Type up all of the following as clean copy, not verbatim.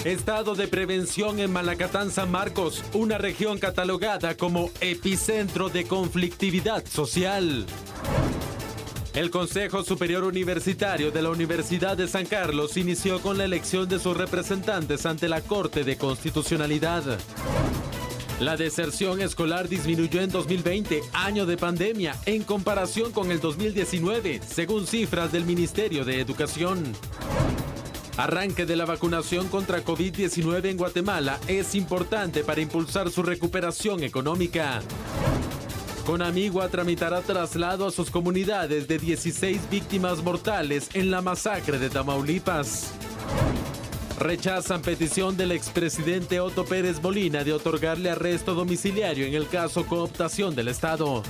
Estado de prevención en Malacatán, San Marcos, una región catalogada como epicentro de conflictividad social. El Consejo Superior Universitario de la Universidad de San Carlos inició con la elección de sus representantes ante la Corte de Constitucionalidad. La deserción escolar disminuyó en 2020, año de pandemia, en comparación con el 2019, según cifras del Ministerio de Educación. Arranque de la vacunación contra COVID-19 en Guatemala es importante para impulsar su recuperación económica. Conamigua tramitará traslado a sus comunidades de 16 víctimas mortales en la masacre de Tamaulipas. Rechazan petición del expresidente Otto Pérez Molina de otorgarle arresto domiciliario en el caso cooptación del Estado.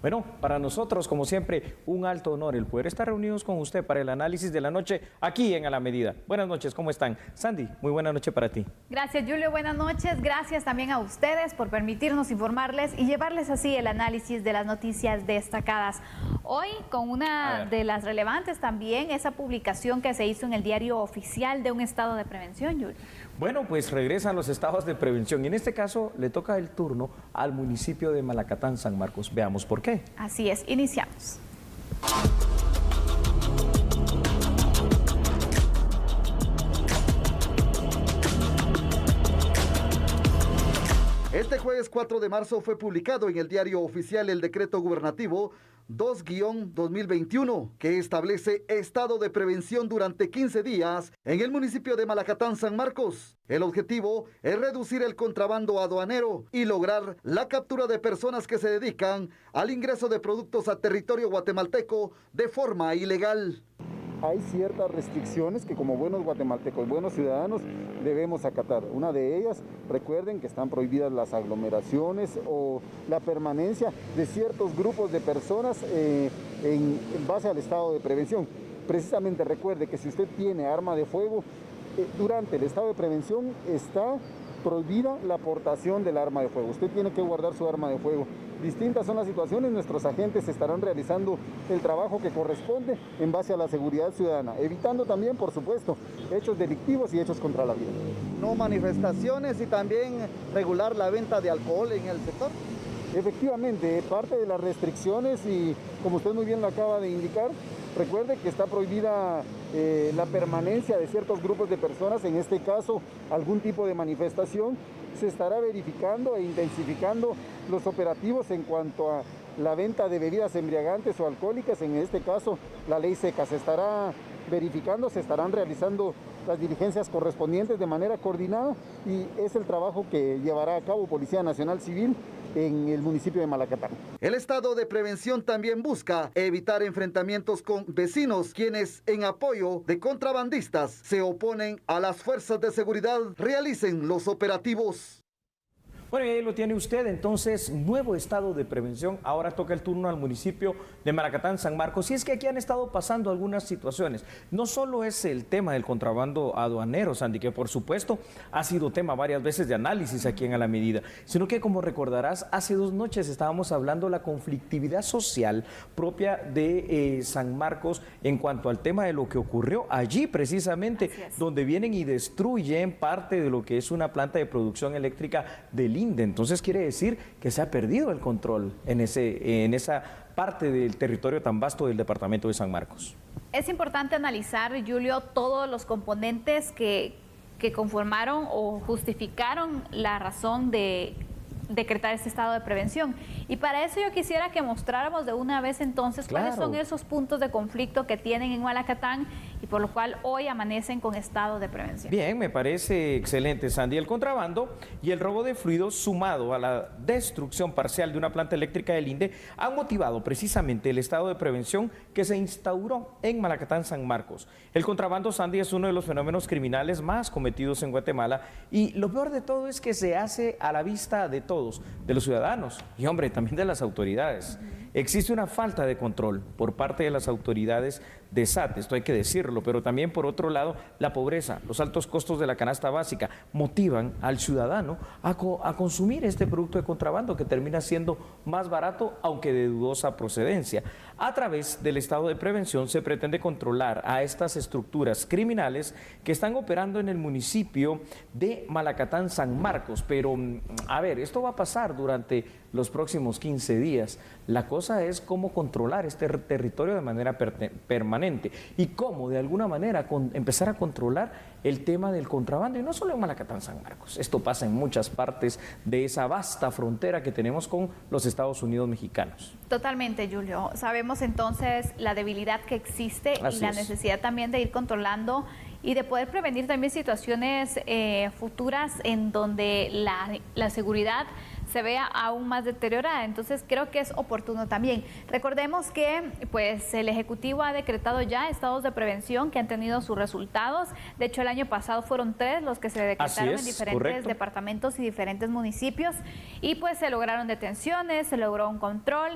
Bueno, para nosotros, como siempre, un alto honor el poder estar reunidos con usted para el análisis de la noche aquí en A la Medida. Buenas noches, ¿cómo están? Sandy, muy buena noche para ti. Gracias, Julio, buenas noches. Gracias también a ustedes por permitirnos informarles y llevarles así el análisis de las noticias destacadas. Hoy, con una de las relevantes también, esa publicación que se hizo en el Diario Oficial de un estado de prevención, Julio. Bueno, pues regresan los estados de prevención y en este caso le toca el turno al municipio de Malacatán, San Marcos. Veamos por qué. Así es, iniciamos. Este jueves 4 de marzo fue publicado en el Diario Oficial el decreto gubernativo 2-2021, que establece estado de prevención durante 15 días en el municipio de Malacatán, San Marcos. El objetivo es reducir el contrabando aduanero y lograr la captura de personas que se dedican al ingreso de productos a territorio guatemalteco de forma ilegal. Hay ciertas restricciones que como buenos guatemaltecos, buenos ciudadanos, debemos acatar. Una de ellas, recuerden que están prohibidas las aglomeraciones o la permanencia de ciertos grupos de personas en base al estado de prevención. Precisamente recuerde que si usted tiene arma de fuego, durante el estado de prevención está prohibida la aportación del arma de fuego. Usted tiene que guardar su arma de fuego. Distintas son las situaciones, nuestros agentes estarán realizando el trabajo que corresponde en base a la seguridad ciudadana, evitando también, por supuesto, hechos delictivos y hechos contra la vida. No manifestaciones y también regular la venta de alcohol en el sector. Efectivamente, parte de las restricciones y como usted muy bien lo acaba de indicar, recuerde que está prohibida la permanencia de ciertos grupos de personas, en este caso algún tipo de manifestación. Se estará verificando e intensificando los operativos en cuanto a la venta de bebidas embriagantes o alcohólicas, en este caso la ley seca. Se estará verificando, se estarán realizando las diligencias correspondientes de manera coordinada y es el trabajo que llevará a cabo Policía Nacional Civil en el municipio de Malacatán. El estado de prevención también busca evitar enfrentamientos con vecinos, quienes en apoyo de contrabandistas se oponen a las fuerzas de seguridad realicen los operativos. Bueno, y ahí lo tiene usted, entonces, nuevo estado de prevención. Ahora toca el turno al municipio de Malacatán, San Marcos. Y es que aquí han estado pasando algunas situaciones. No solo es el tema del contrabando aduanero, Sandy, que por supuesto ha sido tema varias veces de análisis aquí en A la Medida, sino que, como recordarás, hace 2 noches estábamos hablando de la conflictividad social propia de San Marcos en cuanto al tema de lo que ocurrió allí precisamente, donde vienen y destruyen parte de lo que es una planta de producción eléctrica del Entonces quiere decir que se ha perdido el control en esa parte del territorio tan vasto del departamento de San Marcos. Es importante analizar, Julio, todos los componentes que conformaron o justificaron la razón de decretar este estado de prevención. Y para eso yo quisiera que mostráramos de una vez entonces cuáles son esos puntos de conflicto que tienen en Malacatán y por lo cual hoy amanecen con estado de prevención. Bien, me parece excelente, Sandy. El contrabando y el robo de fluidos sumado a la destrucción parcial de una planta eléctrica del INDE han motivado precisamente el estado de prevención que se instauró en Malacatán, San Marcos. El contrabando, Sandy, es uno de los fenómenos criminales más cometidos en Guatemala y lo peor de todo es que se hace a la vista de todos, de los ciudadanos y, hombre, también de las autoridades. Existe una falta de control por parte de las autoridades desate, esto hay que decirlo, pero también por otro lado, la pobreza, los altos costos de la canasta básica motivan al ciudadano a consumir este producto de contrabando que termina siendo más barato, aunque de dudosa procedencia. A través del estado de prevención se pretende controlar a estas estructuras criminales que están operando en el municipio de Malacatán, San Marcos. Pero, a ver, esto va a pasar durante los próximos 15 días. La cosa es cómo controlar este territorio de manera permanente y cómo, de alguna manera, empezar a controlar el tema del contrabando. Y no solo en Malacatán, San Marcos. Esto pasa en muchas partes de esa vasta frontera que tenemos con los Estados Unidos mexicanos. Totalmente, Julio. Sabemos entonces la debilidad que existe y la necesidad también de ir controlando y de poder prevenir también situaciones futuras en donde la seguridad se vea aún más deteriorada. Entonces creo que es oportuno también. Recordemos que pues el Ejecutivo ha decretado ya estados de prevención que han tenido sus resultados. De hecho, el año pasado fueron 3 los que se decretaron en diferentes departamentos y diferentes municipios, y pues se lograron detenciones, se logró un control.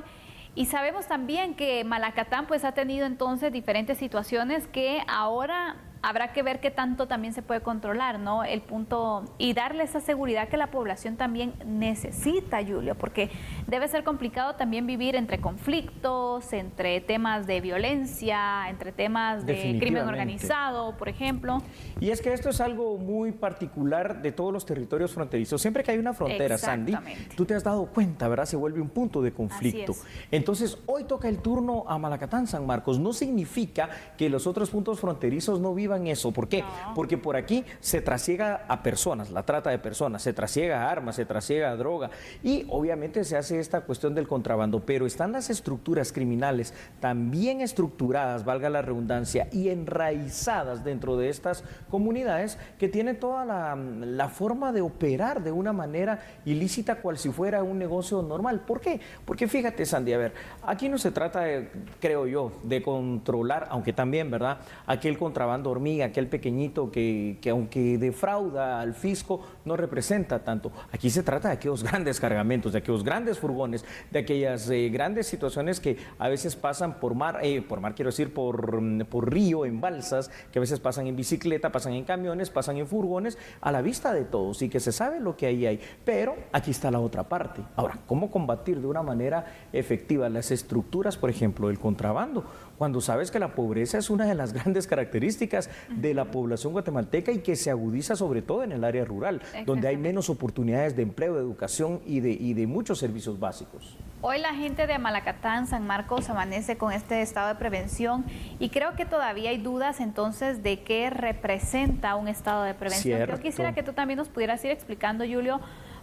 Y sabemos también que Malacatán pues ha tenido entonces diferentes situaciones que ahora habrá que ver qué tanto también se puede controlar, ¿no? El punto y darle esa seguridad que la población también necesita, Julio, porque debe ser complicado también vivir entre conflictos, entre temas de violencia, entre temas de crimen organizado, por ejemplo. Y es que esto es algo muy particular de todos los territorios fronterizos. Siempre que hay una frontera, Sandy, tú te has dado cuenta, ¿verdad? Se vuelve un punto de conflicto. Entonces, hoy toca el turno a Malacatán, San Marcos. No significa que los otros puntos fronterizos no vivan eso. ¿Por qué? Porque por aquí se trasiega a personas, la trata de personas, se trasiega a armas, se trasiega a droga y obviamente se hace esta cuestión del contrabando, pero están las estructuras criminales también estructuradas, valga la redundancia, y enraizadas dentro de estas comunidades que tienen toda la forma de operar de una manera ilícita, cual si fuera un negocio normal. ¿Por qué? Porque fíjate, Sandy, a ver, aquí no se trata, creo yo, de controlar, aunque también, ¿verdad?, aquel contrabando hormiga, aquel pequeñito que aunque defrauda al fisco, no representa tanto. Aquí se trata de aquellos grandes cargamentos, de aquellos grandes furgones, de aquellas grandes situaciones que a veces pasan por mar quiero decir, por río, en balsas, que a veces pasan en bicicleta, pasan en camiones, pasan en furgones, a la vista de todos y que se sabe lo que ahí hay. Pero aquí está la otra parte. Ahora, ¿cómo combatir de una manera efectiva las estructuras, por ejemplo, del contrabando? Cuando sabes que la pobreza es una de las grandes características de la población guatemalteca y que se agudiza sobre todo en el área rural, donde hay menos oportunidades de empleo, de educación y de muchos servicios básicos. Hoy la gente de Malacatán, San Marcos, amanece con este estado de prevención y creo que todavía hay dudas entonces de qué representa un estado de prevención. Yo quisiera que tú también nos pudieras ir explicando, Julio,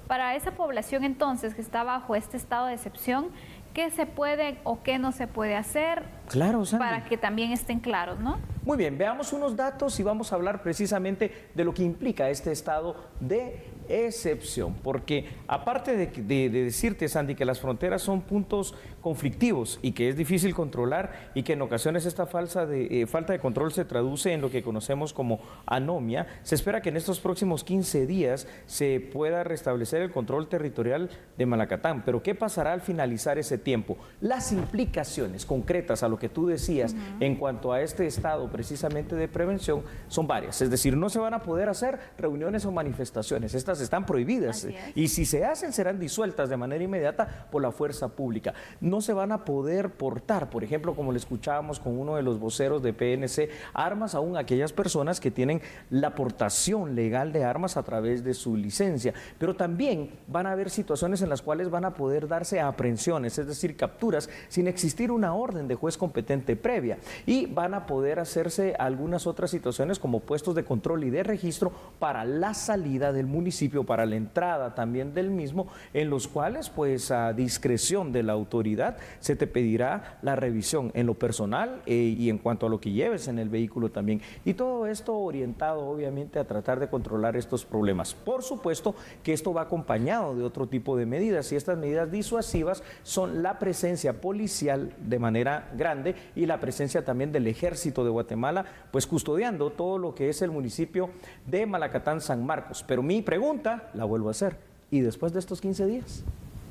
para esa población entonces que está bajo este estado de excepción, ¿qué se puede o qué no se puede hacer? Claro, Sandy, para que también estén claros, ¿no? Muy bien, veamos unos datos y vamos a hablar precisamente de lo que implica este estado de excepción, porque aparte de decirte, Sandy, que las fronteras son puntos conflictivos y que es difícil controlar y que en ocasiones esta falta de control se traduce en lo que conocemos como anomia, se espera que en estos próximos 15 días se pueda restablecer el control territorial de Malacatán. Pero ¿qué pasará al finalizar ese tiempo? Las implicaciones concretas a lo que tú decías en cuanto a este estado precisamente de prevención son varias, es decir, no se van a poder hacer reuniones o manifestaciones, estas están prohibidas y si se hacen serán disueltas de manera inmediata por la fuerza pública. No se van a poder portar, por ejemplo, como le escuchábamos con uno de los voceros de PNC, armas aún aquellas personas que tienen la portación legal de armas a través de su licencia, pero también van a haber situaciones en las cuales van a poder darse aprehensiones, es decir, capturas sin existir una orden de juez competente previa, y van a poder hacerse algunas otras situaciones como puestos de control y de registro para la salida del municipio, para la entrada también del mismo, en los cuales pues a discreción de la autoridad se te pedirá la revisión en lo personal y en cuanto a lo que lleves en el vehículo también, y todo esto orientado obviamente a tratar de controlar estos problemas. Por supuesto que esto va acompañado de otro tipo de medidas, y estas medidas disuasivas son la presencia policial de manera grande y la presencia también del Ejército de Guatemala, pues custodiando todo lo que es el municipio de Malacatán, San Marcos. Pero mi pregunta la vuelvo a hacer, ¿y después de estos 15 días?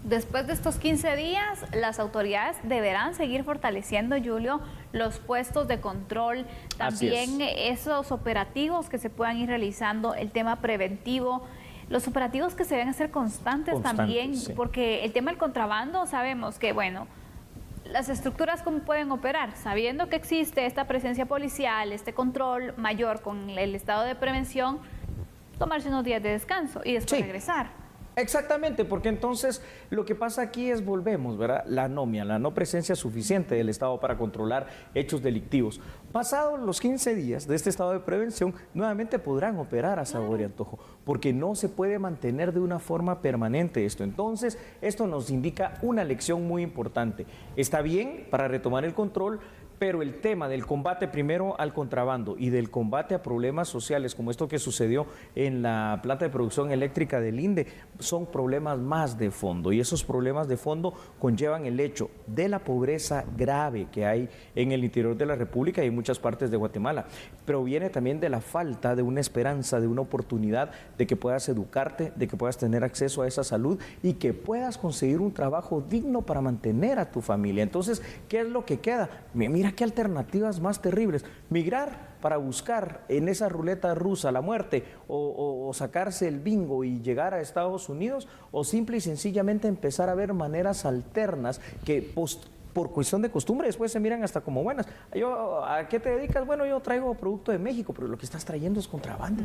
Después de estos 15 días, las autoridades deberán seguir fortaleciendo, Julio, los puestos de control, también esos operativos que se puedan ir realizando, el tema preventivo, los operativos que se deben hacer constantes también, sí. Porque el tema del contrabando, sabemos que, bueno, las estructuras cómo pueden operar, sabiendo que existe esta presencia policial, este control mayor con el estado de prevención, tomarse unos días de descanso y después regresar. Exactamente, porque entonces lo que pasa aquí es, volvemos, ¿verdad? La anomia, la no presencia suficiente del Estado para controlar hechos delictivos. Pasados los 15 días de este estado de prevención, nuevamente podrán operar a sabor y antojo, porque no se puede mantener de una forma permanente esto. Entonces, esto nos indica una lección muy importante. Está bien para retomar el control, pero el tema del combate primero al contrabando y del combate a problemas sociales como esto que sucedió en la planta de producción eléctrica del INDE son problemas más de fondo, y esos problemas de fondo conllevan el hecho de la pobreza grave que hay en el interior de la República y en muchas partes de Guatemala, pero viene también de la falta de una esperanza, de una oportunidad de que puedas educarte, de que puedas tener acceso a esa salud y que puedas conseguir un trabajo digno para mantener a tu familia. Entonces, ¿qué es lo que queda? Mira qué alternativas más terribles. Migrar para buscar en esa ruleta rusa la muerte o sacarse el bingo y llegar a Estados Unidos, o simple y sencillamente empezar a ver maneras alternas que por cuestión de costumbre después se miran hasta como buenas. ¿A qué te dedicas? Bueno, yo traigo producto de México, pero lo que estás trayendo es contrabando.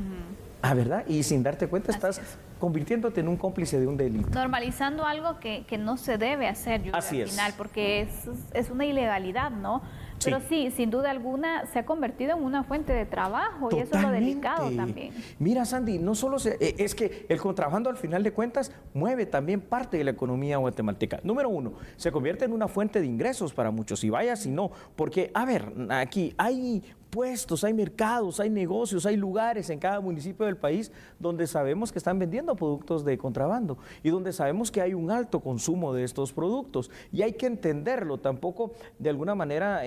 ¿Verdad? Y sin darte cuenta estás convirtiéndote en un cómplice de un delito. Normalizando algo que no se debe hacer, Julio, al final, porque es una ilegalidad, ¿no? Pero sí, sin duda alguna se ha convertido en una fuente de trabajo. Totalmente. Y eso es lo delicado también. Mira, Sandy, no solo es que el contrabando al final de cuentas mueve también parte de la economía guatemalteca. Número uno, se convierte en una fuente de ingresos para muchos, y vaya si no, porque, a ver, aquí hay puestos, hay mercados, hay negocios, hay lugares en cada municipio del país donde sabemos que están vendiendo productos de contrabando y donde sabemos que hay un alto consumo de estos productos, y hay que entenderlo. Tampoco de alguna manera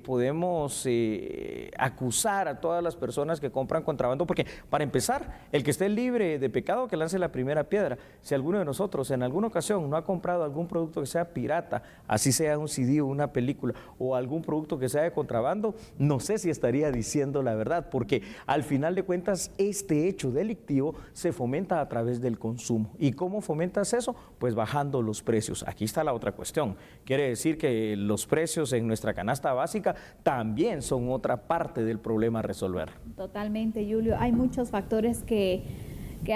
podemos acusar a todas las personas que compran contrabando, porque para empezar, el que esté libre de pecado que lance la primera piedra. Si alguno de nosotros en alguna ocasión no ha comprado algún producto que sea pirata, así sea un CD o una película, o algún producto que sea de contrabando, no sé si estaría diciendo la verdad, porque al final de cuentas este hecho delictivo se fomenta a través del consumo. ¿Y cómo fomentas eso? Pues bajando los precios. Aquí está la otra cuestión. Quiere decir que los precios en nuestra canasta básica también son otra parte del problema a resolver. Totalmente, Julio. Hay muchos factores que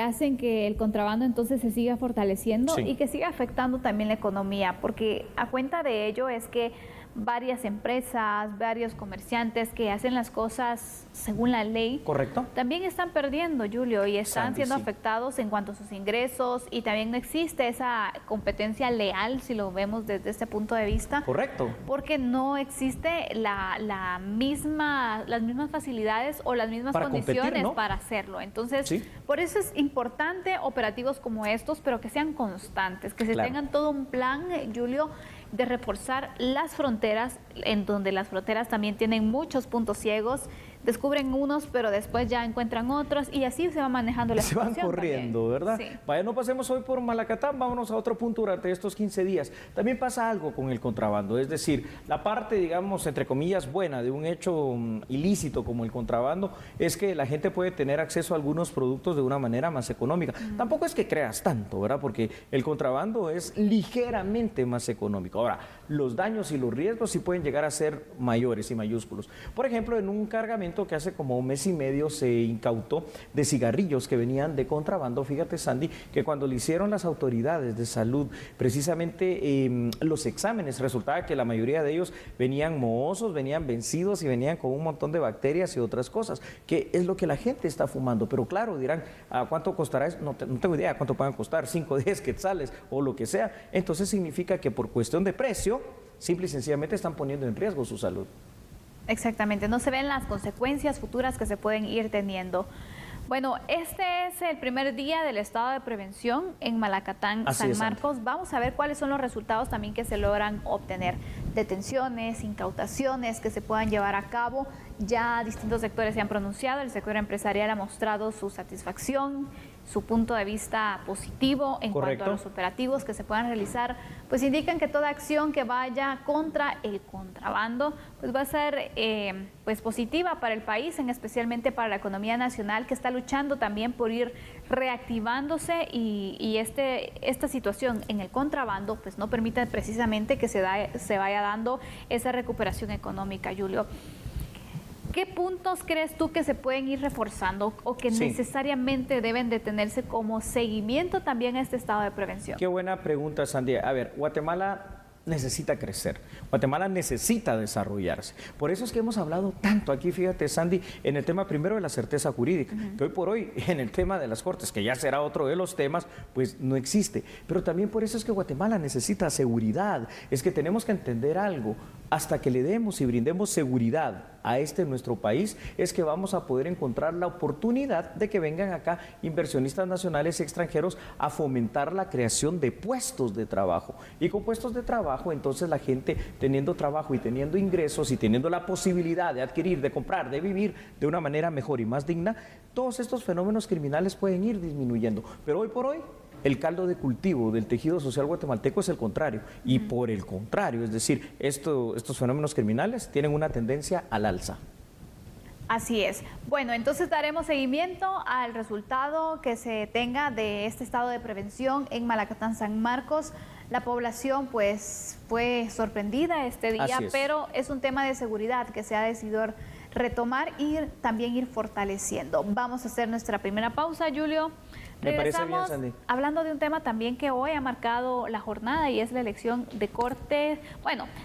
hacen que el contrabando entonces se siga fortaleciendo y que siga afectando también la economía, porque a cuenta de ello es que varias empresas, varios comerciantes que hacen las cosas según la ley, correcto, también están perdiendo, Julio, y están siendo afectados en cuanto a sus ingresos, y también no existe esa competencia leal, si lo vemos desde este punto de vista. Correcto. Porque no existe las mismas facilidades o las mismas condiciones competir, ¿no?, para hacerlo. Entonces, por eso es importante operativos como estos, pero que sean constantes, que se tengan todo un plan, Julio, de reforzar las fronteras, en donde las fronteras también tienen muchos puntos ciegos. Descubren unos, pero después ya encuentran otros, y así se va manejando la situación. Se van corriendo, también, ¿verdad? Sí. Vaya, no pasemos hoy por Malacatán, vámonos a otro punto durante estos 15 días. También pasa algo con el contrabando, es decir, la parte, digamos, entre comillas, buena de un hecho ilícito como el contrabando es que la gente puede tener acceso a algunos productos de una manera más económica. Tampoco es que creas tanto, ¿verdad? Porque el contrabando es ligeramente más económico. Ahora, los daños y los riesgos sí pueden llegar a ser mayores y mayúsculos. Por ejemplo, en un cargamento que hace como un mes y medio se incautó de cigarrillos que venían de contrabando. Fíjate, Sandy, que cuando le hicieron las autoridades de salud precisamente los exámenes, resultaba que la mayoría de ellos venían mohosos, venían vencidos y venían con un montón de bacterias y otras cosas, que es lo que la gente está fumando. Pero claro, dirán, ¿a cuánto costará eso? No tengo idea cuánto puedan costar, 5 o 10 quetzales o lo que sea. Entonces significa que por cuestión de precio, simple y sencillamente están poniendo en riesgo su salud. Exactamente, no se ven las consecuencias futuras que se pueden ir teniendo. Bueno, este es el primer día del estado de prevención en Malacatán, San Marcos. Vamos a ver cuáles son los resultados también que se logran obtener. detenciones, incautaciones que se puedan llevar a cabo. Ya distintos sectores se han pronunciado, el sector empresarial ha mostrado su satisfacción, su punto de vista positivo en cuanto a los operativos que se puedan realizar, pues indican que toda acción que vaya contra el contrabando pues va a ser pues positiva para el país, especialmente para la economía nacional, que está luchando también por ir reactivándose y esta situación en el contrabando pues no permite precisamente que se vaya dando esa recuperación económica, Julio. ¿Qué puntos crees tú que se pueden ir reforzando o que necesariamente deben de tenerse como seguimiento también a este estado de prevención? Qué buena pregunta, Sandy. A ver, Guatemala necesita crecer, Guatemala necesita desarrollarse. Por eso es que hemos hablado tanto aquí, fíjate, Sandy, en el tema primero de la certeza jurídica, que hoy por hoy en el tema de las cortes, que ya será otro de los temas, pues no existe. Pero también por eso es que Guatemala necesita seguridad, es que tenemos que entender algo. Hasta que le demos y brindemos seguridad a nuestro país, es que vamos a poder encontrar la oportunidad de que vengan acá inversionistas nacionales y extranjeros a fomentar la creación de puestos de trabajo. Y con puestos de trabajo, entonces la gente teniendo trabajo y teniendo ingresos y teniendo la posibilidad de adquirir, de comprar, de vivir de una manera mejor y más digna, todos estos fenómenos criminales pueden ir disminuyendo. Pero hoy por hoy, el caldo de cultivo del tejido social guatemalteco es el contrario, y por el contrario, es decir, estos fenómenos criminales tienen una tendencia al alza. Así es. Bueno, entonces daremos seguimiento al resultado que se tenga de este estado de prevención en Malacatán, San Marcos. La población pues fue sorprendida este día, pero es un tema de seguridad que se ha decidido retomar y también ir fortaleciendo. Vamos a hacer nuestra primera pausa, Julio. Regresamos hablando de un tema también que hoy ha marcado la jornada y es la elección de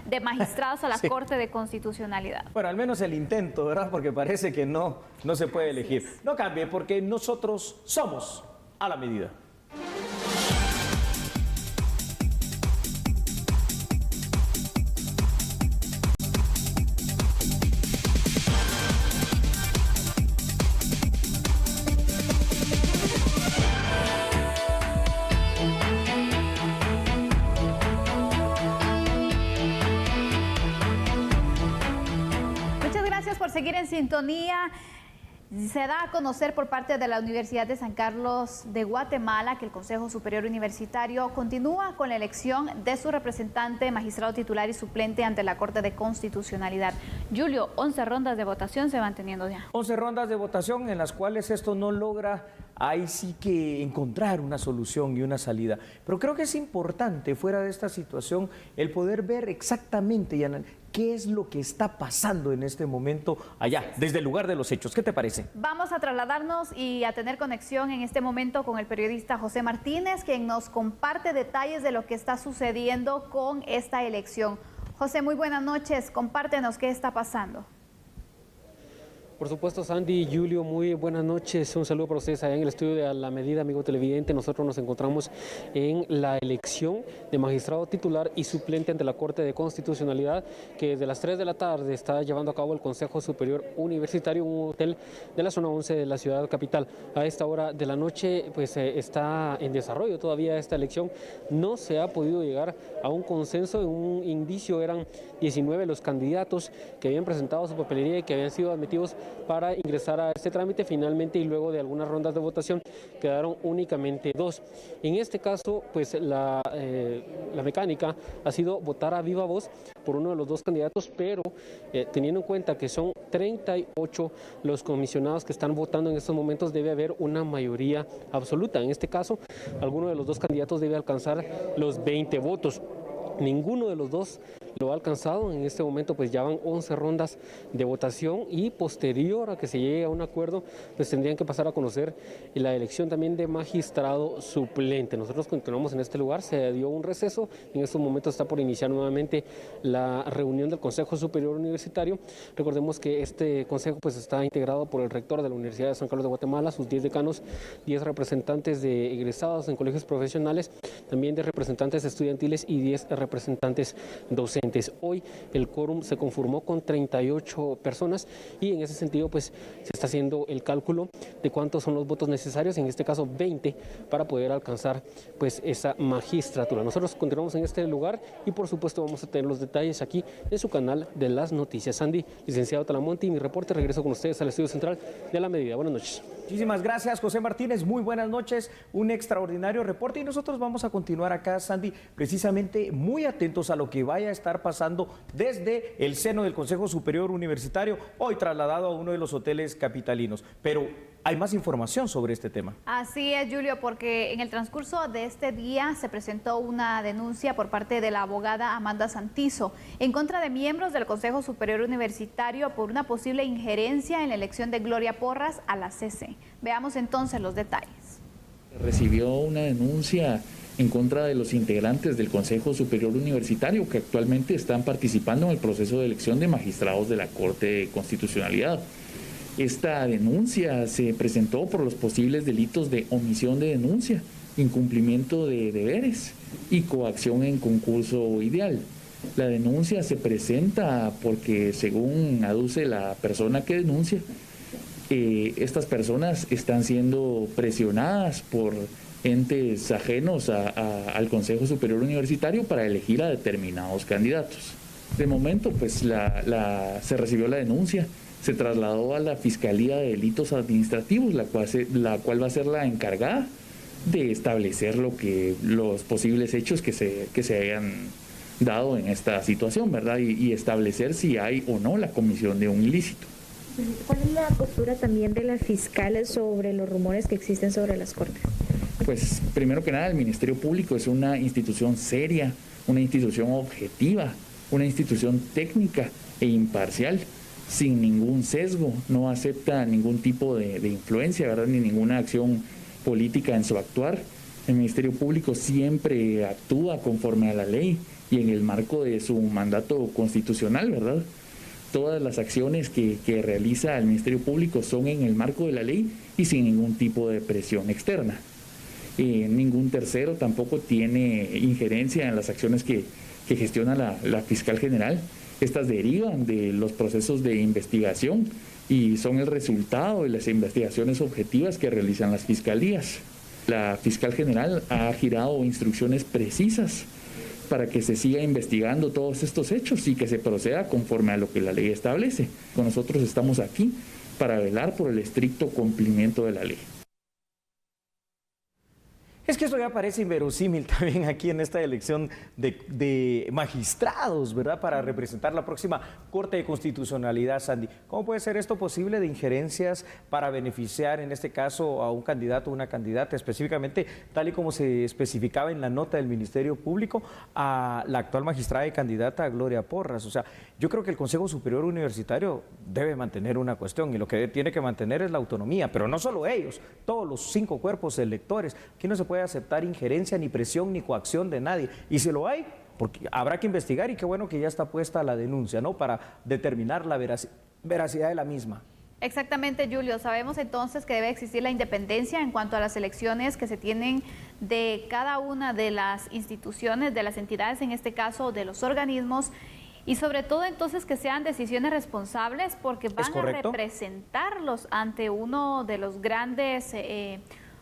de magistrados a la Corte de Constitucionalidad. Bueno, al menos el intento, ¿verdad? Porque parece que no se puede elegir. No cambie, porque nosotros somos a la medida. Seguir en sintonía. Se da a conocer por parte de la Universidad de San Carlos de Guatemala que el Consejo Superior Universitario continúa con la elección de su representante, magistrado titular y suplente ante la Corte de Constitucionalidad. Julio, 11 rondas de votación se van teniendo ya. 11 rondas de votación en las cuales esto no logra, ahí sí que encontrar una solución y una salida. Pero creo que es importante, fuera de esta situación, el poder ver exactamente qué es lo que está pasando en este momento allá, desde el lugar de los hechos. ¿Qué te parece? Vamos a trasladarnos y a tener conexión en este momento con el periodista José Martínez, quien nos comparte detalles de lo que está sucediendo con esta elección. José, muy buenas noches. Compártenos qué está pasando. Por supuesto, Sandy y Julio, muy buenas noches. Un saludo para ustedes allá en el estudio de A la Medida, amigo televidente. Nosotros nos encontramos en la elección de magistrado titular y suplente ante la Corte de Constitucionalidad, que desde las 3 de la tarde está llevando a cabo el Consejo Superior Universitario, un hotel de la zona 11 de la ciudad capital. A esta hora de la noche pues está en desarrollo todavía esta elección. No se ha podido llegar a un consenso. En un inicio eran 19 los candidatos que habían presentado su papelería y que habían sido admitidos para ingresar a este trámite. Finalmente, y luego de algunas rondas de votación, quedaron únicamente 2. En este caso, pues la mecánica ha sido votar a viva voz por uno de los 2 candidatos, pero teniendo en cuenta que son 38 los comisionados que están votando en estos momentos, debe haber una mayoría absoluta. En este caso, alguno de los 2 candidatos debe alcanzar los 20 votos. Ninguno de los 2 lo ha alcanzado. En este momento pues ya van 11 rondas de votación y posterior a que se llegue a un acuerdo pues tendrían que pasar a conocer la elección también de magistrado suplente. Nosotros continuamos en este lugar, se dio un receso, en estos momentos está por iniciar nuevamente la reunión del Consejo Superior Universitario. Recordemos que este consejo pues está integrado por el rector de la Universidad de San Carlos de Guatemala, sus 10 decanos, 10 representantes de egresados en colegios profesionales, también de representantes estudiantiles y 10 representantes docentes. presentes. Hoy el quórum se conformó con 38 personas y en ese sentido pues se está haciendo el cálculo de cuántos son los votos necesarios, en este caso 20, para poder alcanzar pues esa magistratura. Nosotros continuamos en este lugar y por supuesto vamos a tener los detalles aquí en su canal de las noticias. Sandy, licenciado Talamonte, y mi reporte, regreso con ustedes al estudio central de La Medida. Buenas noches. Muchísimas gracias, José Martínez. Muy buenas noches. Un extraordinario reporte y nosotros vamos a continuar acá, Sandy, precisamente muy atentos a lo que vaya a estar pasando desde el seno del Consejo Superior Universitario, hoy trasladado a uno de los hoteles capitalinos. Pero hay más información sobre este tema. Así es, Julio, porque en el transcurso de este día se presentó una denuncia por parte de la abogada Amanda Santizo en contra de miembros del Consejo Superior Universitario por una posible injerencia en la elección de Gloria Porras a la CC. Veamos entonces los detalles. Recibió una denuncia en contra de los integrantes del Consejo Superior Universitario que actualmente están participando en el proceso de elección de magistrados de la Corte de Constitucionalidad. Esta denuncia se presentó por los posibles delitos de omisión de denuncia, incumplimiento de deberes y coacción en concurso ideal. La denuncia se presenta porque, según aduce la persona que denuncia, estas personas están siendo presionadas por entes ajenos al Consejo Superior Universitario para elegir a determinados candidatos. De momento, pues se recibió la denuncia. Se trasladó a la Fiscalía de Delitos Administrativos, la cual va a ser la encargada de establecer los posibles hechos que se hayan dado en esta situación, ¿verdad? Y establecer si hay o no la comisión de un ilícito. ¿Cuál es la postura también de las fiscales sobre los rumores que existen sobre las Cortes? Pues, primero que nada, el Ministerio Público es una institución seria, una institución objetiva, una institución técnica e imparcial, sin ningún sesgo, no acepta ningún tipo de influencia, ¿verdad? Ni ninguna acción política en su actuar. El Ministerio Público siempre actúa conforme a la ley y en el marco de su mandato constitucional, ¿verdad? Todas las acciones que realiza el Ministerio Público son en el marco de la ley y sin ningún tipo de presión externa. Ningún tercero tampoco tiene injerencia en las acciones que gestiona la fiscal general. Estas derivan de los procesos de investigación y son el resultado de las investigaciones objetivas que realizan las fiscalías. La fiscal general ha girado instrucciones precisas para que se siga investigando todos estos hechos y que se proceda conforme a lo que la ley establece. Nosotros estamos aquí para velar por el estricto cumplimiento de la ley. Es que esto ya parece inverosímil también aquí en esta elección de magistrados, ¿verdad? Para representar la próxima Corte de Constitucionalidad, Sandy. ¿Cómo puede ser esto posible de injerencias para beneficiar, en este caso, a un candidato o una candidata, específicamente, tal y como se especificaba en la nota del Ministerio Público, a la actual magistrada y candidata Gloria Porras? O sea, yo creo que el Consejo Superior Universitario debe mantener una cuestión y lo que tiene que mantener es la autonomía, pero no solo ellos, todos los 5 cuerpos electores. Aquí no se puede aceptar injerencia, ni presión, ni coacción de nadie. Y si lo hay, porque habrá que investigar y qué bueno que ya está puesta la denuncia, ¿no? Para determinar la veracidad de la misma. Exactamente, Julio. Sabemos entonces que debe existir la independencia en cuanto a las elecciones que se tienen de cada una de las instituciones, de las entidades, en este caso de los organismos, y sobre todo entonces que sean decisiones responsables porque van a representarlos ante uno de los grandes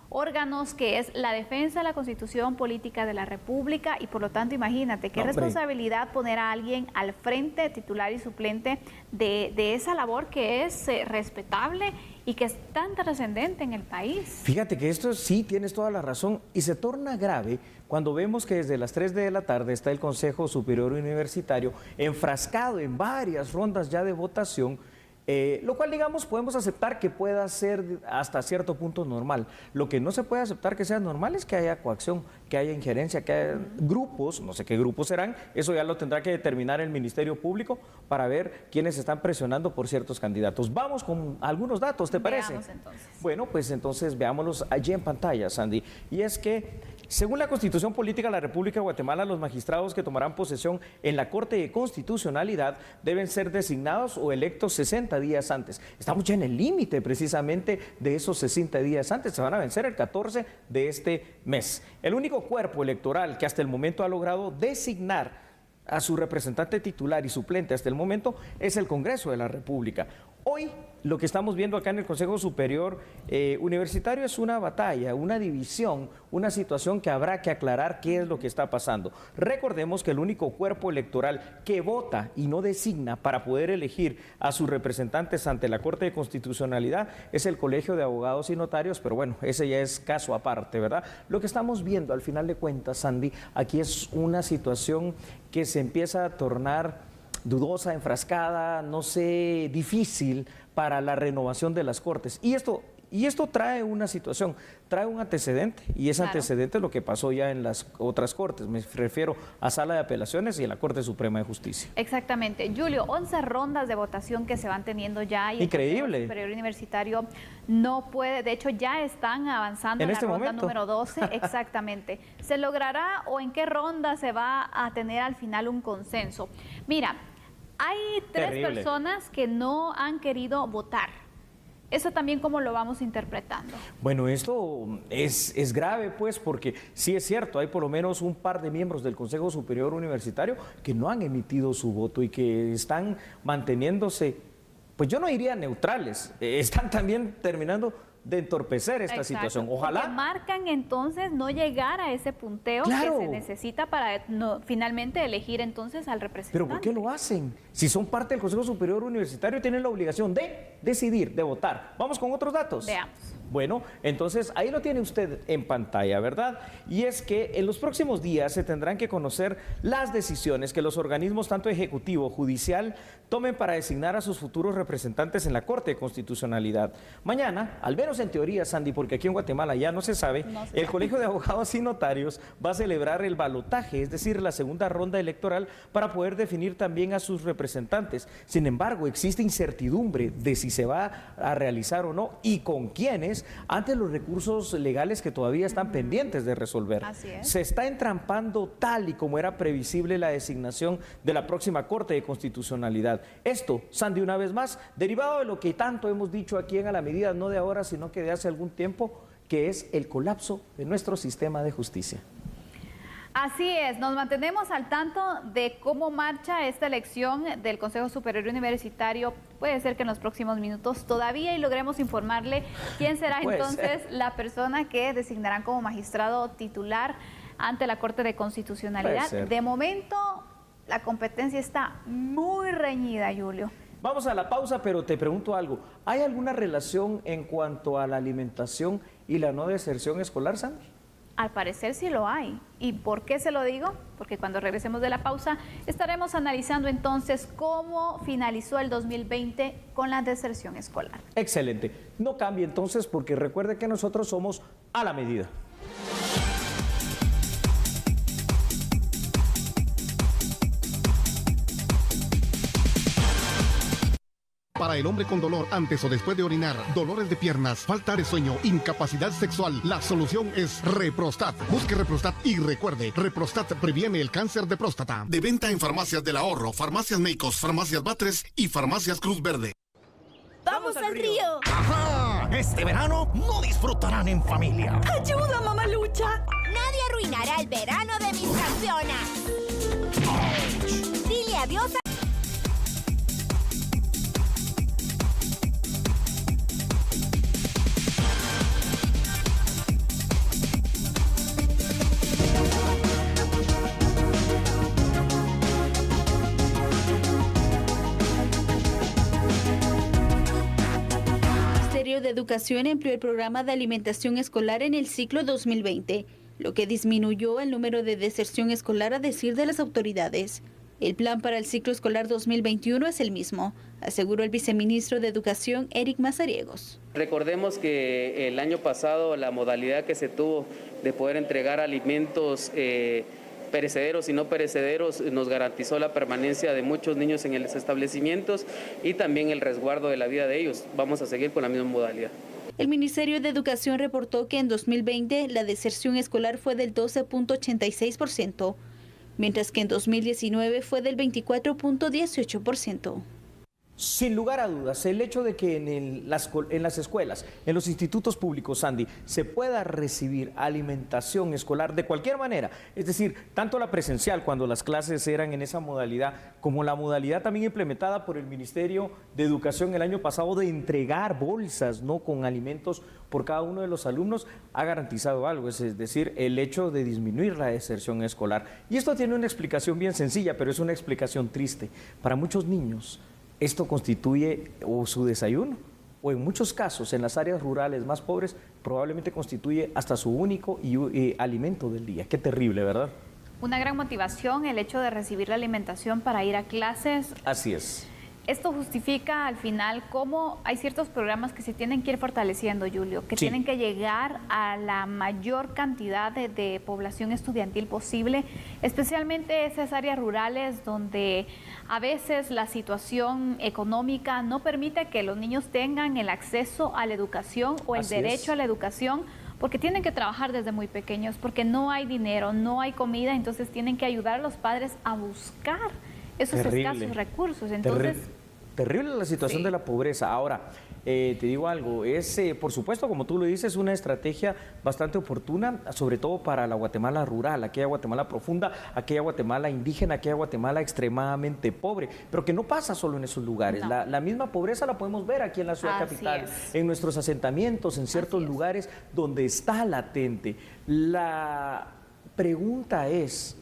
órganos que es la defensa de la Constitución Política de la República y por lo tanto imagínate qué responsabilidad poner a alguien al frente, titular y suplente de esa labor que es respetable y que es tan trascendente en el país. Fíjate que esto sí, tienes toda la razón y se torna grave cuando vemos que desde las 3 de la tarde está el Consejo Superior Universitario enfrascado en varias rondas ya de votación. Lo cual, digamos, podemos aceptar que pueda ser hasta cierto punto normal. Lo que no se puede aceptar que sea normal es que haya coacción, que haya injerencia, que haya grupos, no sé qué grupos serán, eso ya lo tendrá que determinar el Ministerio Público para ver quiénes están presionando por ciertos candidatos. Vamos con algunos datos, ¿te parece? Veamos entonces. Bueno, pues entonces veámoslos allí en pantalla, Sandy. Y es que, según la Constitución Política de la República de Guatemala, los magistrados que tomarán posesión en la Corte de Constitucionalidad deben ser designados o electos 60 días antes. Estamos ya en el límite precisamente de esos 60 días antes. Se van a vencer el 14 de este mes. El único cuerpo electoral que hasta el momento ha logrado designar a su representante titular y suplente hasta el momento es el Congreso de la República. Hoy lo que estamos viendo acá en el Consejo Superior Universitario es una batalla, una división, una situación que habrá que aclarar qué es lo que está pasando. Recordemos que el único cuerpo electoral que vota y no designa para poder elegir a sus representantes ante la Corte de Constitucionalidad es el Colegio de Abogados y Notarios, pero bueno, ese ya es caso aparte, ¿verdad? Lo que estamos viendo al final de cuentas, Sandy, aquí es una situación que se empieza a tornar dudosa, enfrascada, no sé, difícil para la renovación de las Cortes. Y esto trae una situación, trae un antecedente, y ese antecedente es lo que pasó ya en las otras Cortes. Me refiero a Sala de Apelaciones y a la Corte Suprema de Justicia. Exactamente. Julio, 11 rondas de votación que se van teniendo ya. Y increíble. El Superior Universitario no puede, de hecho ya están avanzando en la ronda número 12. Exactamente. ¿Se logrará o en qué ronda se va a tener al final un consenso? Mira, hay 3 personas que no han querido votar. ¿Eso también cómo lo vamos interpretando? Bueno, esto es grave, pues, porque sí es cierto, hay por lo menos un par de miembros del Consejo Superior Universitario que no han emitido su voto y que están manteniéndose, pues yo no diría neutrales, están también terminando de entorpecer esta situación. Ojalá. Porque marcan entonces no llegar a ese punteo que se necesita para finalmente elegir entonces al representante. ¿Pero por qué lo hacen? Si son parte del Consejo Superior Universitario, tienen la obligación de decidir, de votar. Vamos con otros datos. Veamos. Bueno, entonces ahí lo tiene usted en pantalla, ¿verdad? Y es que en los próximos días se tendrán que conocer las decisiones que los organismos, tanto ejecutivo, judicial, tomen para designar a sus futuros representantes en la Corte de Constitucionalidad. Mañana, al menos en teoría, Sandy, porque aquí en Guatemala ya no se sabe, el Colegio de Abogados y Notarios va a celebrar el balotaje, es decir, la segunda ronda electoral para poder definir también a sus representantes. Sin embargo, existe incertidumbre de si se va a realizar o no y con quiénes ante los recursos legales que todavía están pendientes de resolver. Así es. Se está entrampando tal y como era previsible la designación de la próxima Corte de Constitucionalidad. Esto, Sandy, una vez más, derivado de lo que tanto hemos dicho aquí en A la Medida, no de ahora, sino que de hace algún tiempo, que es el colapso de nuestro sistema de justicia. Así es, nos mantenemos al tanto de cómo marcha esta elección del Consejo Superior Universitario. Puede ser que en los próximos minutos todavía y logremos informarle quién será entonces la persona que designarán como magistrado titular ante la Corte de Constitucionalidad. De momento, la competencia está muy reñida, Julio. Vamos a la pausa, pero te pregunto algo. ¿Hay alguna relación en cuanto a la alimentación y la no deserción escolar, Sandy? Al parecer sí lo hay. ¿Y por qué se lo digo? Porque cuando regresemos de la pausa estaremos analizando entonces cómo finalizó el 2020 con la deserción escolar. Excelente. No cambie entonces porque recuerde que nosotros somos A la Medida. Para el hombre con dolor antes o después de orinar, dolores de piernas, falta de sueño, incapacidad sexual, la solución es Reprostat. Busque Reprostat y recuerde, Reprostat previene el cáncer de próstata. De venta en Farmacias del Ahorro, Farmacias Meicos, Farmacias Batres y Farmacias Cruz Verde. ¡Vamos al río! ¡Ajá! Este verano no disfrutarán en familia. ¡Ayuda, mamalucha! Nadie arruinará el verano de mis campeonas. Dile adiós a... El Ministerio de Educación empleó el programa de alimentación escolar en el ciclo 2020, lo que disminuyó el número de deserción escolar a decir de las autoridades. El plan para el ciclo escolar 2021 es el mismo, aseguró el viceministro de Educación, Eric Mazariegos. Recordemos que el año pasado la modalidad que se tuvo de poder entregar alimentos perecederos y no perecederos nos garantizó la permanencia de muchos niños en los establecimientos y también el resguardo de la vida de ellos. Vamos a seguir con la misma modalidad. El Ministerio de Educación reportó que en 2020 la deserción escolar fue del 12.86%, mientras que en 2019 fue del 24.18%. Sin lugar a dudas, el hecho de que en las escuelas, en los institutos públicos, Sandy, se pueda recibir alimentación escolar de cualquier manera, es decir, tanto la presencial cuando las clases eran en esa modalidad, como la modalidad también implementada por el Ministerio de Educación el año pasado de entregar bolsas, ¿no?, con alimentos por cada uno de los alumnos, ha garantizado algo, es decir, el hecho de disminuir la deserción escolar. Y esto tiene una explicación bien sencilla, pero es una explicación triste. Para muchos niños, esto constituye o su desayuno, o en muchos casos, en las áreas rurales más pobres, probablemente constituye hasta su único alimento del día. Qué terrible, ¿verdad? Una gran motivación el hecho de recibir la alimentación para ir a clases. Así es. Esto justifica al final cómo hay ciertos programas que se tienen que ir fortaleciendo, Julio, que tienen que llegar a la mayor cantidad de población estudiantil posible, especialmente esas áreas rurales donde a veces la situación económica no permite que los niños tengan el acceso a la educación o el derecho a la educación, porque tienen que trabajar desde muy pequeños, porque no hay dinero, no hay comida, entonces tienen que ayudar a los padres a buscar esos escasos recursos. Entonces, terrible la situación de la pobreza. Ahora, te digo algo, es por supuesto, como tú lo dices, una estrategia bastante oportuna, sobre todo para la Guatemala rural, aquella Guatemala profunda, aquella Guatemala indígena, aquella Guatemala extremadamente pobre, pero que no pasa solo en esos lugares. No. La misma pobreza la podemos ver aquí en la ciudad capital, en nuestros asentamientos, en ciertos lugares donde está latente. La pregunta es,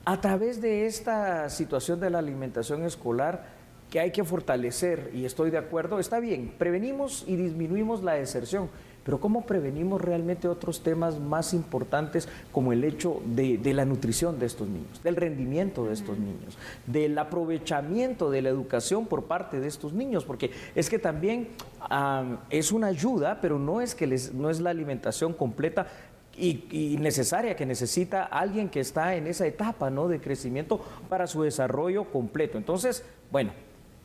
a través de esta situación de la alimentación escolar, que hay que fortalecer, y estoy de acuerdo, está bien, prevenimos y disminuimos la deserción, pero ¿cómo prevenimos realmente otros temas más importantes como el hecho de la nutrición de estos niños, del rendimiento de estos niños, del aprovechamiento de la educación por parte de estos niños? Porque es que también es una ayuda, pero no es la alimentación completa y necesaria que necesita alguien que está en esa etapa, ¿no?, de crecimiento para su desarrollo completo. Entonces, bueno,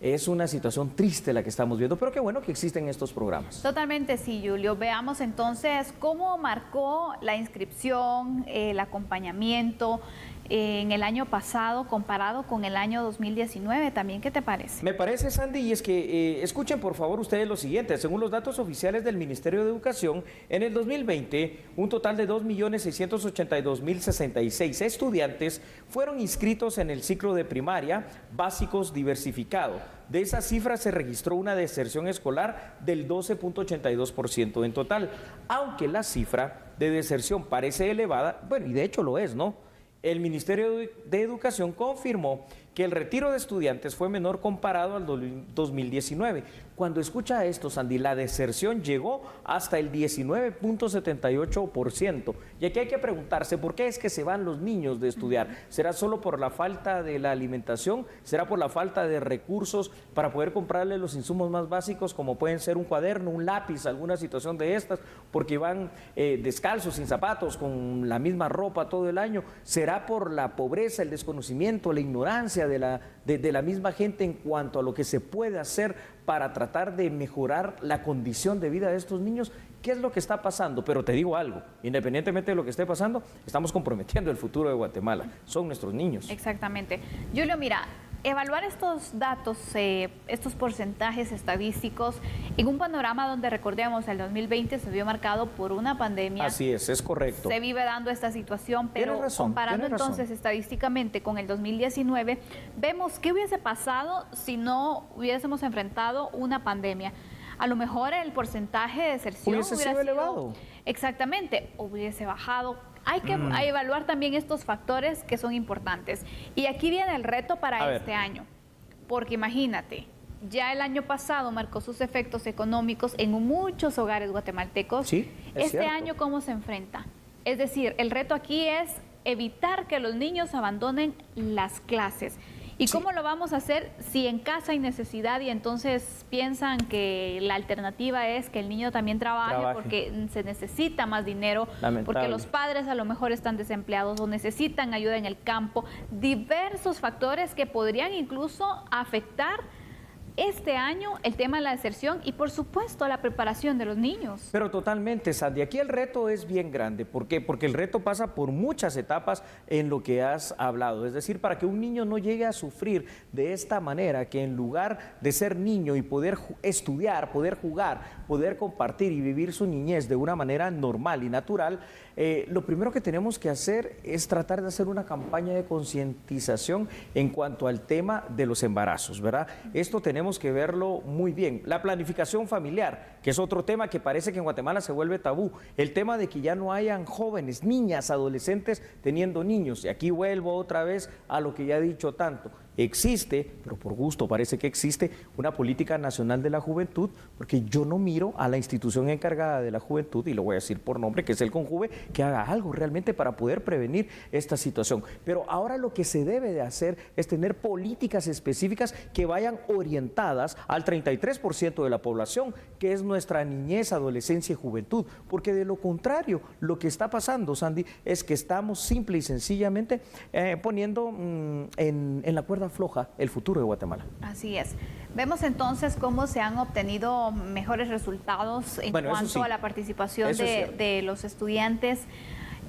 es una situación triste la que estamos viendo, pero qué bueno que existen estos programas. Totalmente sí, Julio. Veamos entonces cómo marcó la inscripción, el acompañamiento en el año pasado comparado con el año 2019 también. ¿Qué te parece? Me parece, Sandy, y es que escuchen por favor ustedes lo siguiente. Según los datos oficiales del Ministerio de Educación, en el 2020 un total de 2.682.066 estudiantes fueron inscritos en el ciclo de primaria básicos diversificado. De esa cifra se registró una deserción escolar del 12.82% en total, aunque la cifra de deserción parece elevada, bueno, y de hecho lo es, ¿no? El Ministerio de Educación confirmó que el retiro de estudiantes fue menor comparado al 2019. Cuando escucha esto, Sandy, la deserción llegó hasta el 19.78%. Y aquí hay que preguntarse, ¿por qué es que se van los niños de estudiar? ¿Será solo por la falta de la alimentación? ¿Será por la falta de recursos para poder comprarle los insumos más básicos, como pueden ser un cuaderno, un lápiz, alguna situación de estas? Porque van descalzos, sin zapatos, con la misma ropa todo el año. ¿Será por la pobreza, el desconocimiento, la ignorancia de la misma gente en cuanto a lo que se puede hacer para tratar de mejorar la condición de vida de estos niños? ¿Qué es lo que está pasando? Pero te digo algo, independientemente de lo que esté pasando, estamos comprometiendo el futuro de Guatemala. Son nuestros niños. Exactamente. Julio, mira, evaluar estos datos, estos porcentajes estadísticos en un panorama donde, recordemos, el 2020 se vio marcado por una pandemia. Así es correcto. Se vive dando esta situación, pero comparando entonces estadísticamente con el 2019, vemos qué hubiese pasado si no hubiésemos enfrentado una pandemia. A lo mejor el porcentaje de deserción hubiera sido elevado. Exactamente, hubiese bajado. Hay que evaluar también estos factores que son importantes. Y aquí viene el reto para este año. Porque imagínate, ya el año pasado marcó sus efectos económicos en muchos hogares guatemaltecos. Sí, es cierto. Año, ¿cómo se enfrenta? Es decir, el reto aquí es evitar que los niños abandonen las clases. ¿Y cómo lo vamos a hacer si en casa hay necesidad y entonces piensan que la alternativa es que el niño también trabaje porque se necesita más dinero, porque los padres a lo mejor están desempleados o necesitan ayuda en el campo? Diversos factores que podrían incluso afectar este año el tema de la deserción y por supuesto la preparación de los niños. Pero totalmente, Sandy, aquí el reto es bien grande. ¿Por qué? Porque el reto pasa por muchas etapas en lo que has hablado. Es decir, para que un niño no llegue a sufrir de esta manera, que en lugar de ser niño y poder estudiar, poder jugar, poder compartir y vivir su niñez de una manera normal y natural, lo primero que tenemos que hacer es tratar de hacer una campaña de concientización en cuanto al tema de los embarazos, ¿verdad? Esto tenemos que verlo muy bien. La planificación familiar, que es otro tema que parece que en Guatemala se vuelve tabú. El tema de que ya no hayan jóvenes, niñas, adolescentes teniendo niños. Y aquí vuelvo otra vez a lo que ya he dicho tanto. Existe, pero por gusto parece que existe, una política nacional de la juventud, porque yo no miro a la institución encargada de la juventud, y lo voy a decir por nombre, que es el CONJUVE, que haga algo realmente para poder prevenir esta situación. Pero ahora lo que se debe de hacer es tener políticas específicas que vayan orientadas al 33% de la población, que es nuestra niñez, adolescencia y juventud, porque de lo contrario, lo que está pasando, Sandy, es que estamos simple y sencillamente poniendo en la cuerda floja el futuro de Guatemala. Así es. Vemos entonces cómo se han obtenido mejores resultados en cuanto a la participación de los estudiantes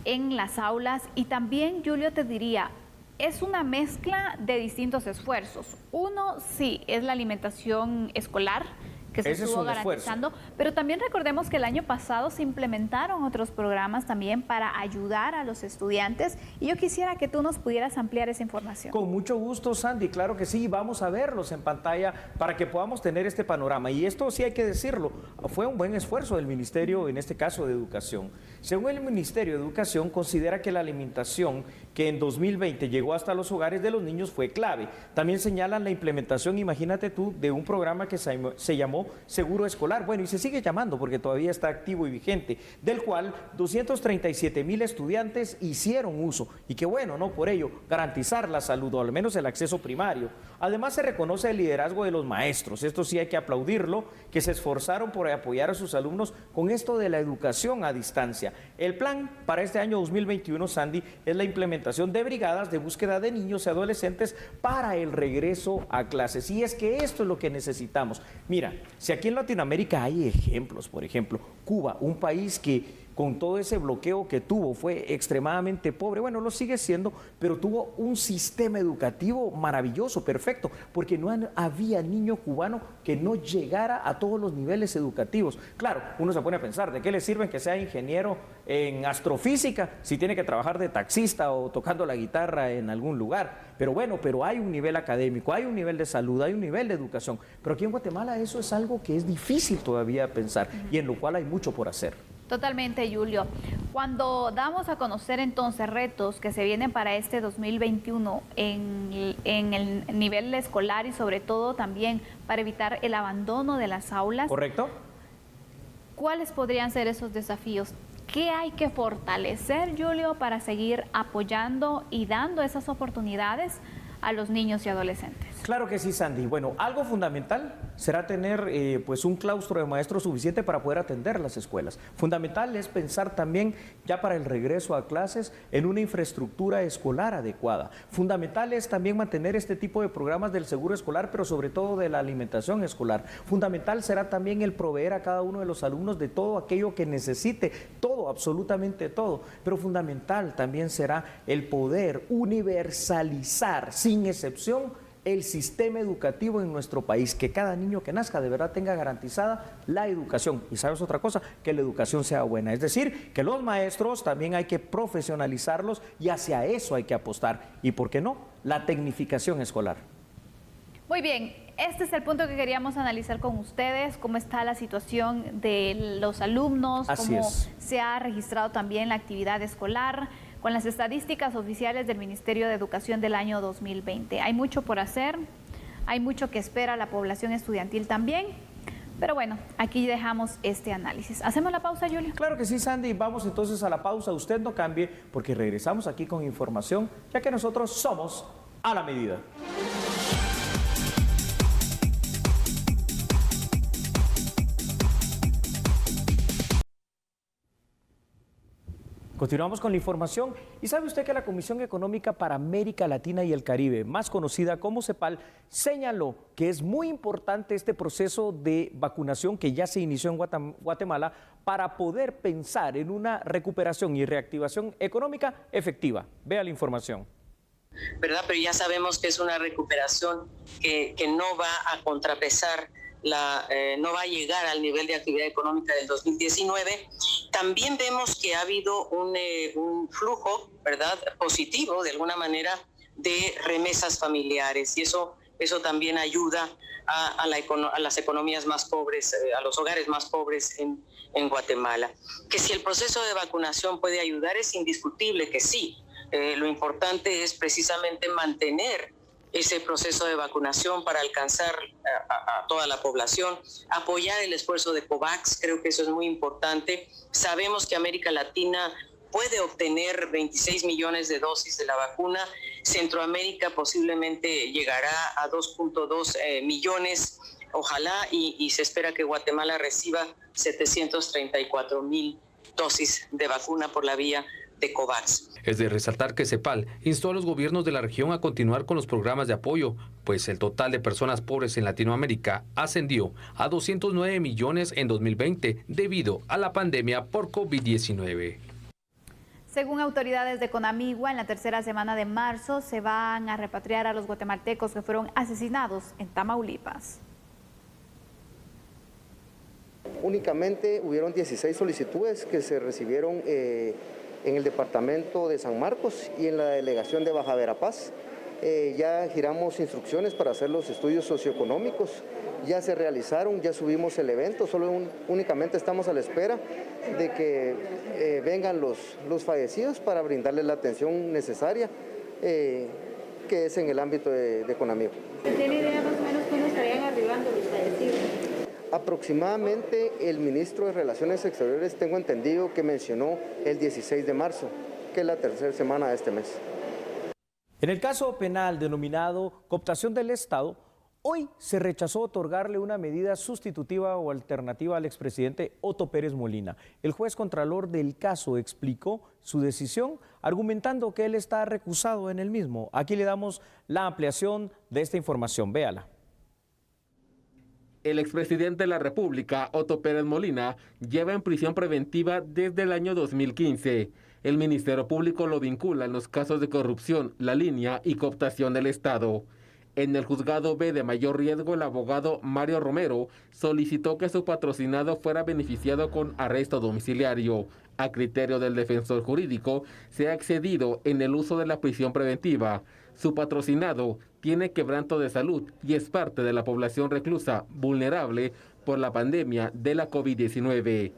en las aulas. Y también, Julio, te diría, es una mezcla de distintos esfuerzos. Uno, sí, es la alimentación escolar, que se estuvo garantizando, pero también recordemos que el año pasado se implementaron otros programas también para ayudar a los estudiantes, y yo quisiera que tú nos pudieras ampliar esa información. Con mucho gusto, Sandy, claro que sí, vamos a verlos en pantalla para que podamos tener este panorama, y esto sí hay que decirlo, fue un buen esfuerzo del Ministerio, en este caso de Educación. Según el Ministerio de Educación, considera que la alimentación que en 2020 llegó hasta los hogares de los niños fue clave. También señalan la implementación, imagínate tú, de un programa que se llamó Seguro Escolar, bueno, y se sigue llamando porque todavía está activo y vigente, del cual 237,000 estudiantes hicieron uso, y que bueno, no por ello garantizar la salud o al menos el acceso primario. Además se reconoce el liderazgo de los maestros, esto sí hay que aplaudirlo, que se esforzaron por apoyar a sus alumnos con esto de la educación a distancia. El plan para este año 2021, Sandy, es la implementación de brigadas de búsqueda de niños y adolescentes para el regreso a clases, y es que esto es lo que necesitamos. Mira, si aquí en Latinoamérica hay ejemplos, por ejemplo, Cuba, un país que con todo ese bloqueo que tuvo fue extremadamente pobre, bueno, lo sigue siendo, pero tuvo un sistema educativo maravilloso, perfecto, porque no había niño cubano que no llegara a todos los niveles educativos. Claro, uno se pone a pensar, ¿de qué le sirve que sea ingeniero en astrofísica si tiene que trabajar de taxista o tocando la guitarra en algún lugar? Pero bueno, pero hay un nivel académico, hay un nivel de salud, hay un nivel de educación, pero aquí en Guatemala eso es algo que es difícil todavía pensar y en lo cual hay mucho por hacer. Totalmente, Julio. Cuando damos a conocer entonces retos que se vienen para este 2021 en el nivel escolar y sobre todo también para evitar el abandono de las aulas. ¿Correcto? ¿Cuáles podrían ser esos desafíos? ¿Qué hay que fortalecer, Julio, para seguir apoyando y dando esas oportunidades a los niños y adolescentes? Claro que sí, Sandy. Bueno, algo fundamental será tener pues un claustro de maestros suficiente para poder atender las escuelas. Fundamental es pensar también ya para el regreso a clases en una infraestructura escolar adecuada. Fundamental es también mantener este tipo de programas del seguro escolar, pero sobre todo de la alimentación escolar. Fundamental será también el proveer a cada uno de los alumnos de todo aquello que necesite, todo, absolutamente todo. Pero fundamental también será el poder universalizar, sin excepción, el sistema educativo en nuestro país, que cada niño que nazca de verdad tenga garantizada la educación. Y sabes otra cosa, que la educación sea buena, es decir, que los maestros también hay que profesionalizarlos y hacia eso hay que apostar. Y ¿por qué no? La tecnificación escolar. Muy bien, este es el punto que queríamos analizar con ustedes, cómo está la situación de los alumnos, cómo se ha registrado también la actividad escolar, con las estadísticas oficiales del Ministerio de Educación del año 2020. Hay mucho por hacer, hay mucho que espera la población estudiantil también, pero bueno, aquí dejamos este análisis. ¿Hacemos la pausa, Julio? Claro que sí, Sandy, vamos entonces a la pausa. Usted no cambie, porque regresamos aquí con información, ya que nosotros somos a la medida. Continuamos con la información y sabe usted que la Comisión Económica para América Latina y el Caribe, más conocida como CEPAL, señaló que es muy importante este proceso de vacunación que ya se inició en Guatemala para poder pensar en una recuperación y reactivación económica efectiva. Vea la información. ¿Verdad? Pero ya sabemos que es una recuperación que no va a contrapesar, no va a llegar al nivel de actividad económica del 2019. También vemos que ha habido un flujo, ¿verdad?, positivo de alguna manera de remesas familiares y eso también ayuda a las economías más pobres, a los hogares más pobres en Guatemala. Que si el proceso de vacunación puede ayudar es indiscutible que sí. Lo importante es precisamente mantener ese proceso de vacunación para alcanzar a toda la población, apoyar el esfuerzo de COVAX, creo que eso es muy importante. Sabemos que América Latina puede obtener 26 millones de dosis de la vacuna, Centroamérica posiblemente llegará a 2.2 millones, ojalá, y se espera que Guatemala reciba 734,000 dosis de vacuna por la vía de COVAX. Es de resaltar que CEPAL instó a los gobiernos de la región a continuar con los programas de apoyo, pues el total de personas pobres en Latinoamérica ascendió a 209 millones en 2020 debido a la pandemia por COVID-19. Según autoridades de Conamigua, en la tercera semana de marzo se van a repatriar a los guatemaltecos que fueron asesinados en Tamaulipas. Únicamente hubieron 16 solicitudes que se recibieron en el departamento de San Marcos y en la delegación de Baja Verapaz. Ya giramos instrucciones para hacer los estudios socioeconómicos, ya se realizaron, ya subimos el evento, únicamente estamos a la espera de que vengan los fallecidos para brindarles la atención necesaria, que es en el ámbito de Conamigua. ¿Tiene idea más o menos cuándo estarían arribando los fallecidos? Aproximadamente el ministro de Relaciones Exteriores, tengo entendido que mencionó el 16 de marzo, que es la tercera semana de este mes. En el caso penal denominado cooptación del Estado, hoy se rechazó otorgarle una medida sustitutiva o alternativa al expresidente Otto Pérez Molina. El juez contralor del caso explicó su decisión argumentando que él está recusado en el mismo. Aquí le damos la ampliación de esta información, véala. El expresidente de la República, Otto Pérez Molina, lleva en prisión preventiva desde el año 2015. El Ministerio Público lo vincula en los casos de corrupción, la línea y cooptación del Estado. En el juzgado B de mayor riesgo, el abogado Mario Romero solicitó que su patrocinado fuera beneficiado con arresto domiciliario. A criterio del defensor jurídico, se ha excedido en el uso de la prisión preventiva. Su patrocinado tiene quebranto de salud y es parte de la población reclusa vulnerable por la pandemia de la COVID-19.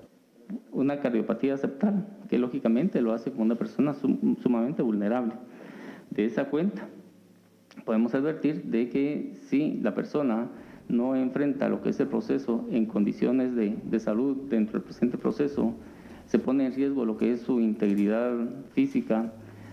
Una cardiopatía septal, que lógicamente lo hace como una persona sumamente vulnerable. De esa cuenta, podemos advertir de que si la persona no enfrenta lo que es el proceso en condiciones de salud dentro del presente proceso, se pone en riesgo lo que es su integridad física,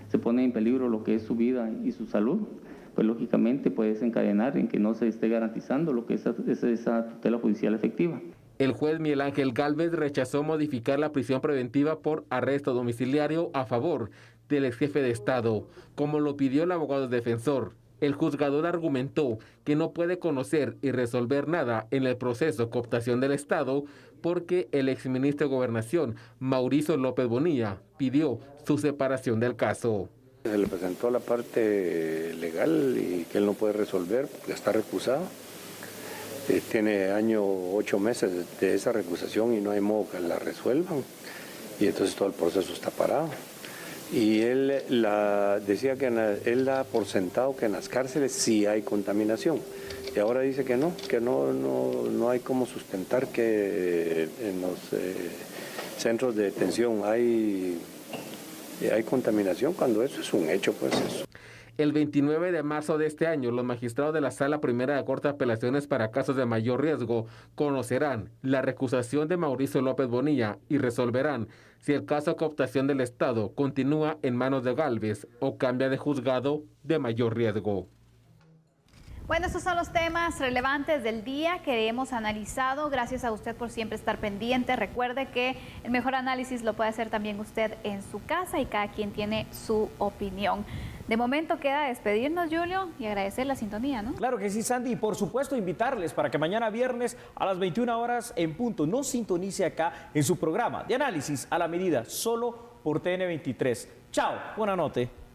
se pone en peligro lo que es su vida y su salud, pues lógicamente puede desencadenar en que no se esté garantizando lo que es esa tutela judicial efectiva. El juez Miguel Ángel Gálvez rechazó modificar la prisión preventiva por arresto domiciliario a favor del exjefe de Estado, como lo pidió el abogado defensor. El juzgador argumentó que no puede conocer y resolver nada en el proceso de cooptación del Estado porque el exministro de Gobernación, Mauricio López Bonilla, pidió su separación del caso. Se le presentó la parte legal y que él no puede resolver porque está recusado. Tiene 8 meses de esa recusación y no hay modo que la resuelvan. Y entonces todo el proceso está parado. Y él decía que él da por sentado que en las cárceles sí hay contaminación. Y ahora dice que no hay cómo sustentar que en los centros de detención hay contaminación cuando eso es un hecho, pues eso. El 29 de marzo de este año, los magistrados de la Sala Primera de Corte de Apelaciones para casos de mayor riesgo conocerán la recusación de Mauricio López Bonilla y resolverán si el caso de cooptación del Estado continúa en manos de Gálvez o cambia de juzgado de mayor riesgo. Bueno, estos son los temas relevantes del día que hemos analizado. Gracias a usted por siempre estar pendiente. Recuerde que el mejor análisis lo puede hacer también usted en su casa y cada quien tiene su opinión. De momento queda despedirnos, Julio, y agradecer la sintonía, ¿no? Claro que sí, Sandy, y por supuesto invitarles para que mañana viernes a las 21 horas en punto nos sintonice acá en su programa de análisis a la medida, solo por TN23. Chao, buena noche.